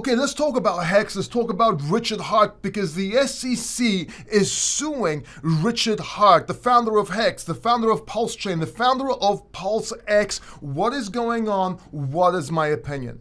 Okay, let's talk about HEX. Let's talk about Richard Heart, because the SEC is suing Richard Heart, the founder of HEX, the founder of Pulsechain, the founder of PulseX. What is going on? What is my opinion?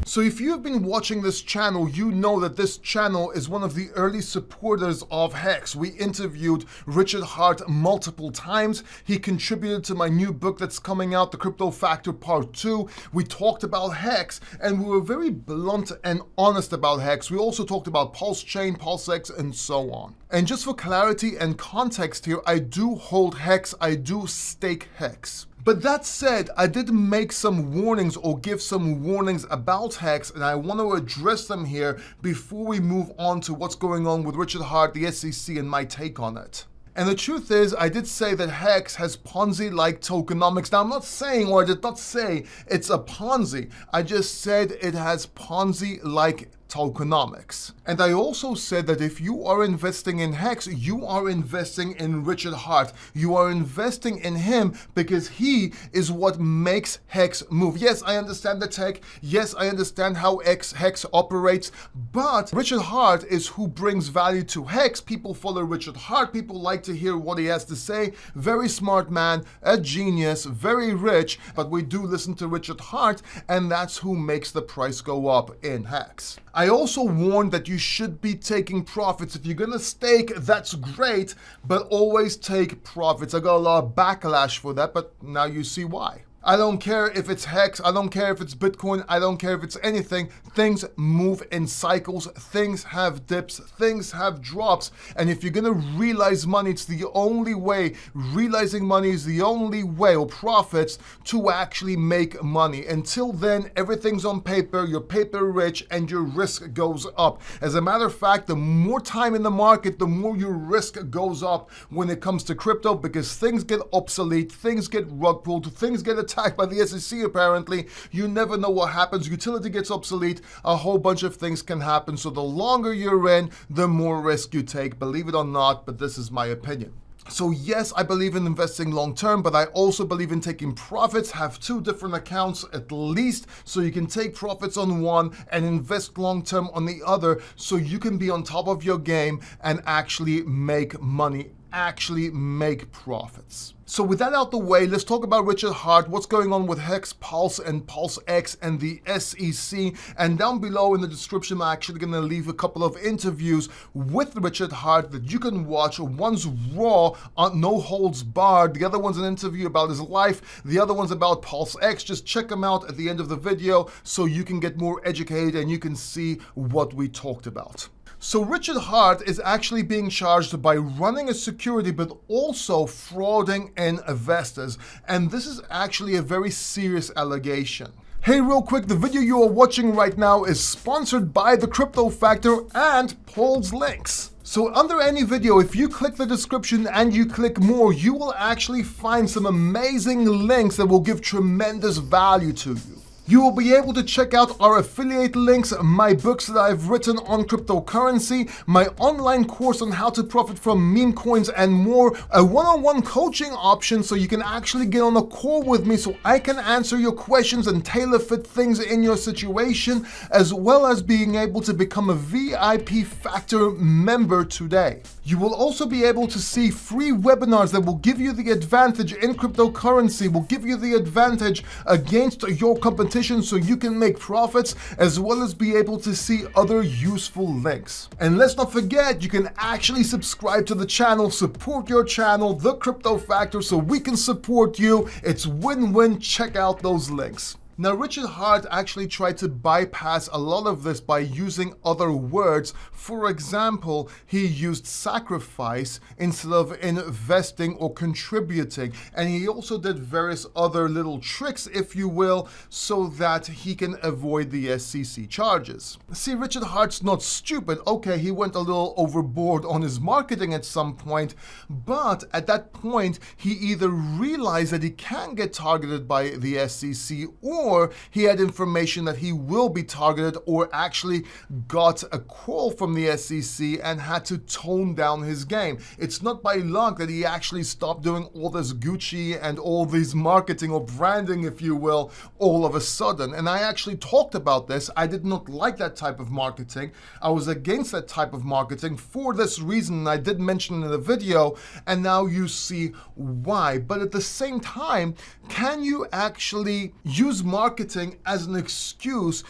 So if you've been watching this channel, you know that this channel is one of the early supporters of HEX. We interviewed Richard Heart multiple times. He contributed to my new book that's coming out, The Crypto Factor Part 2. We talked about HEX, and we were very blunt and honest about HEX. We also talked about Pulsechain, PulseX, and so on. And just for clarity and context here, I do hold HEX, I do stake HEX. But that said, I did make some warnings or give some warnings about HEX, and I want to address them here before we move on to what's going on with Richard Heart, the SEC, and my take on it. And the truth is, I did say that HEX has Ponzi-like tokenomics. Now, I'm not saying, or I did not say it's a Ponzi. I just said it has Ponzi-like tokenomics. And I also said that if you are investing in HEX, you are investing in Richard Heart. You are investing in him because he is what makes HEX move. Yes, I understand the tech. Yes, I understand how HEX operates, but Richard Heart is who brings value to HEX. People follow Richard Heart. People like to hear what he has to say. Very smart man, a genius, very rich, but we do listen to Richard Heart, and that's who makes the price go up in HEX. I also warned that you should be taking profits. If you're gonna stake, that's great, but always take profits. I got a lot of backlash for that, but now you see why. I don't care if it's HEX, I don't care if it's Bitcoin, I don't care if it's anything. Things move in cycles, things have dips, things have drops. And if you're gonna realize money, it's the only way, realizing money is the only way, or profits, to actually make money. Until then, everything's on paper, you're paper rich, and your risk goes up. As a matter of fact, the more time in the market, the more your risk goes up when it comes to crypto, because things get obsolete, things get rug pulled, things get attacked by the SEC apparently. You never know what happens. Utility gets obsolete. A whole bunch of things can happen. So the longer you're in, the more risk you take. Believe it or not, but this is my opinion. So yes, I believe in investing long term, but I also believe in taking profits. Have two different accounts at least, so you can take profits on one and invest long term on the other, so you can be on top of your game and actually make money, actually make profits. So with that out the way, let's talk about Richard Heart, what's going on with HEX, Pulse, and PulseX, and the SEC. And down below in the description, I'm actually going to leave a couple of interviews with Richard Heart that you can watch. One's raw, no holds barred. The other one's an interview about his life. The other one's about PulseX. Just check them out at the end of the video so you can get more educated and you can see what we talked about. So Richard Heart is actually being charged by running a security, but also frauding in investors. And this is actually a very serious allegation. Hey, real quick, the video you are watching right now is sponsored by The Crypto Factor and PulseX. So under any video, if you click the description and you click more, you will actually find some amazing links that will give tremendous value to you. You will be able to check out our affiliate links, my books that I've written on cryptocurrency, my online course on how to profit from meme coins and more, a one-on-one coaching option so you can actually get on a call with me so I can answer your questions and tailor fit things in your situation, as well as being able to become a VIP Factor member today. You will also be able to see free webinars that will give you the advantage in cryptocurrency, will give you the advantage against your competition so you can make profits, as well as be able to see other useful links. And let's not forget, you can actually subscribe to the channel, support your channel, The Crypto Factor, so we can support you. It's win-win. Check out those links. Now, Richard Heart actually tried to bypass a lot of this by using other words. For example, he used sacrifice instead of investing or contributing. And he also did various other little tricks, if you will, so that he can avoid the SEC charges. See, Richard Heart's not stupid. Okay, he went a little overboard on his marketing at some point, but at that point, he either realized that he can get targeted by the SEC, or nor he had information that he will be targeted or actually got a call from the SEC and had to tone down his game. It's not by luck that he actually stopped doing all this Gucci and all these marketing or branding, if you will, all of a sudden. And I actually talked about this. I did not like that type of marketing. I was against that type of marketing for this reason. I did mention in the video, and now you see why. But at the same time, can you actually use marketing as an excuse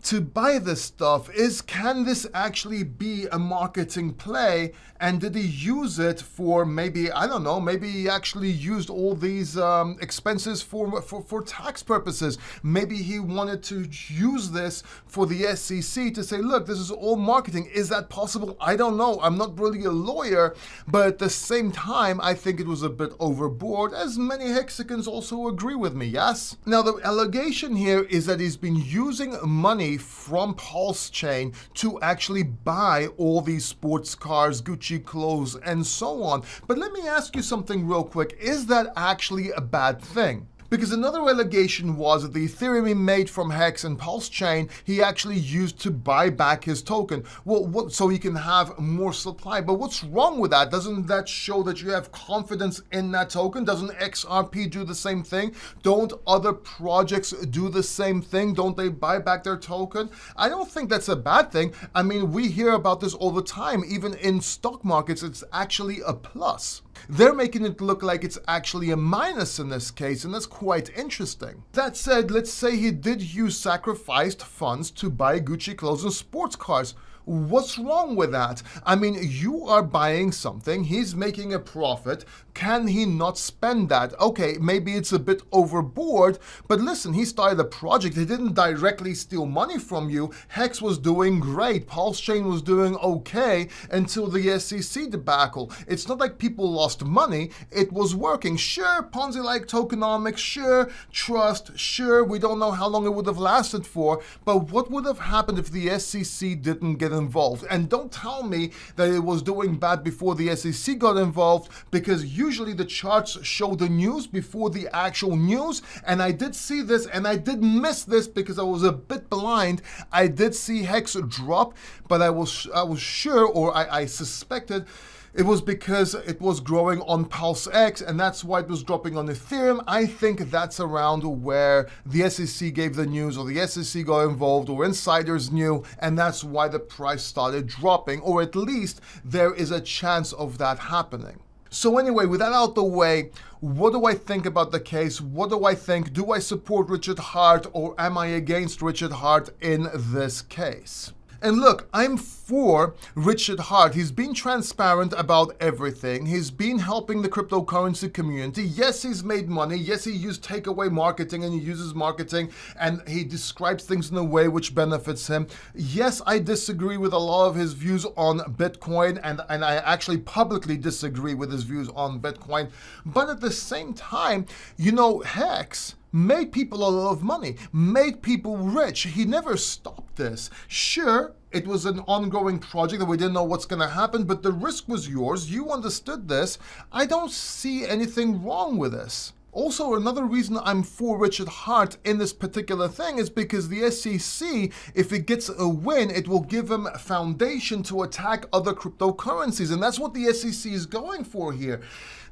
to buy this stuff? Can this actually be a marketing play? And did he use it for maybe, I don't know, maybe he actually used all these expenses for tax purposes. Maybe he wanted to use this for the SEC to say, look, this is all marketing. Is that possible? I don't know. I'm not really a lawyer, but at the same time, I think it was a bit overboard, as many Hexicans also agree with me, yes? Now, the allegation here is that he's been using money from Pulsechain to actually buy all these sports cars, Gucci clothes, and so on. But let me ask you something real quick. Is that actually a bad thing? Because another allegation was that the Ethereum he made from HEX and Pulsechain, he actually used to buy back his token. Well, so he can have more supply. But what's wrong with that? Doesn't that show that you have confidence in that token? Doesn't XRP do the same thing? Don't other projects do the same thing? Don't they buy back their token? I don't think that's a bad thing. I mean, we hear about this all the time. Even in stock markets, it's actually a plus. They're making it look like it's actually a minus in this case, and that's quite interesting. That said, let's say he did use sacrificed funds to buy Gucci clothes and sports cars. What's wrong with that? I mean, you are buying something, he's making a profit. Can he not spend that? Okay, maybe it's a bit overboard, but listen, he started a project. He didn't directly steal money from you. HEX was doing great. Pulsechain was doing okay until the SEC debacle. It's not like people lost money. It was working. Sure, Ponzi-like tokenomics, sure, trust, sure, we don't know how long it would have lasted for, but what would have happened if the SEC didn't get involved? And don't tell me that it was doing bad before the SEC got involved, because usually the charts show the news before the actual news. And I did see this, and I did miss this because I was a bit blind. I did see HEX drop, but I was sure, or I suspected it was because it was growing on PulseX, and that's why it was dropping on Ethereum. I think that's around where the SEC gave the news, or the SEC got involved, or insiders knew, and that's why the price started dropping, or at least there is a chance of that happening. So anyway, with that out the way, what do I think about the case? What do I think? Do I support Richard Heart, or am I against Richard Heart in this case? And look, I'm for Richard Heart. He's been transparent about everything. He's been helping the cryptocurrency community. Yes, he's made money. Yes, he used takeaway marketing, and he uses marketing, and he describes things in a way which benefits him. Yes, I disagree with a lot of his views on Bitcoin, and I actually publicly disagree with his views on Bitcoin. But at the same time, you know, HEX made people a lot of money, made people rich. He never stopped this. Sure, it was an ongoing project that we didn't know what's going to happen, but the risk was yours. You understood this. I don't see anything wrong with this. Also, another reason I'm for Richard Heart in this particular thing is because the SEC, if it gets a win, it will give him a foundation to attack other cryptocurrencies. And that's what the SEC is going for here.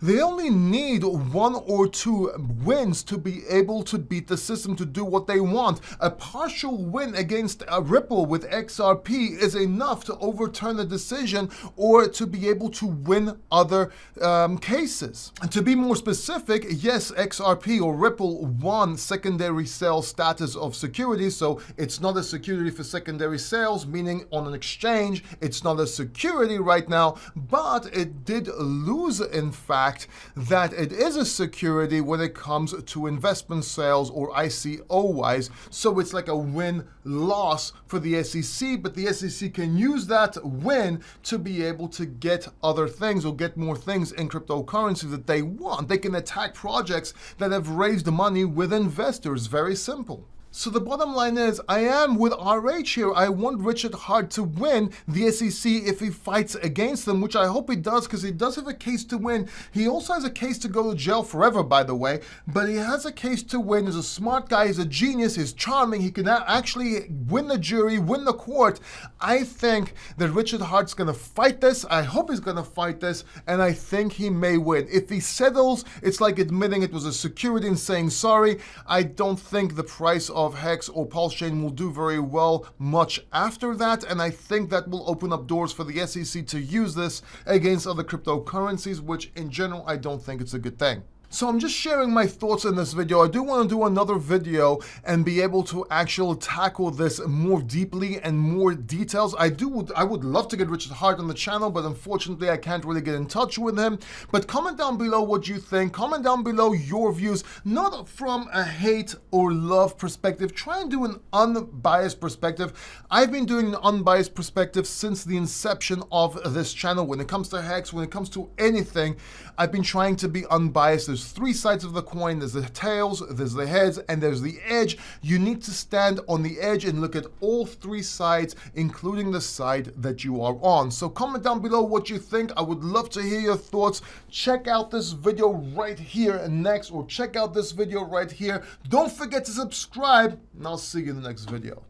They only need 1 or 2 wins to be able to beat the system, to do what they want. A partial win against a Ripple with XRP is enough to overturn a decision or to be able to win other cases. And to be more specific, yes, XRP or Ripple won secondary sale status of security, so it's not a security for secondary sales, meaning on an exchange, it's not a security right now, but it did lose, in fact, that it is a security when it comes to investment sales or ICO wise. So it's like a win-loss for the SEC, but the SEC can use that win to be able to get other things or get more things in cryptocurrency that they want. They can attack projects that have raised money with investors. Very simple. So the bottom line is, I am with RH here. I want Richard Hart to win the SEC if he fights against them, which I hope he does, because he does have a case to win. He also has a case to go to jail forever, by the way, but he has a case to win. He's a smart guy, he's a genius, he's charming, he can actually win the jury, win the court. I think that Richard Hart's gonna fight this. I hope he's gonna fight this, and I think he may win. If he settles, it's like admitting it was a security and saying sorry. I don't think the price of HEX or Pulsechain will do very well much after that, and I think that will open up doors for the SEC to use this against other cryptocurrencies, which in general I don't think it's a good thing. So I'm just sharing my thoughts in this video. I do want to do another video and be able to actually tackle this more deeply and more details. I would love to get Richard Hart on the channel, but unfortunately I can't really get in touch with him. But comment down below what you think. Comment down below your views, not from a hate or love perspective. Try and do an unbiased perspective. I've been doing an unbiased perspective since the inception of this channel. When it comes to HEX, when it comes to anything, I've been trying to be unbiased. There's three sides of the coin. There's the tails, there's the heads, and there's the edge. You need to stand on the edge and look at all three sides, including the side that you are on. So comment down below what you think. I would love to hear your thoughts. Check out this video right here next, or check out this video right here. Don't forget to subscribe, and I'll see you in the next video.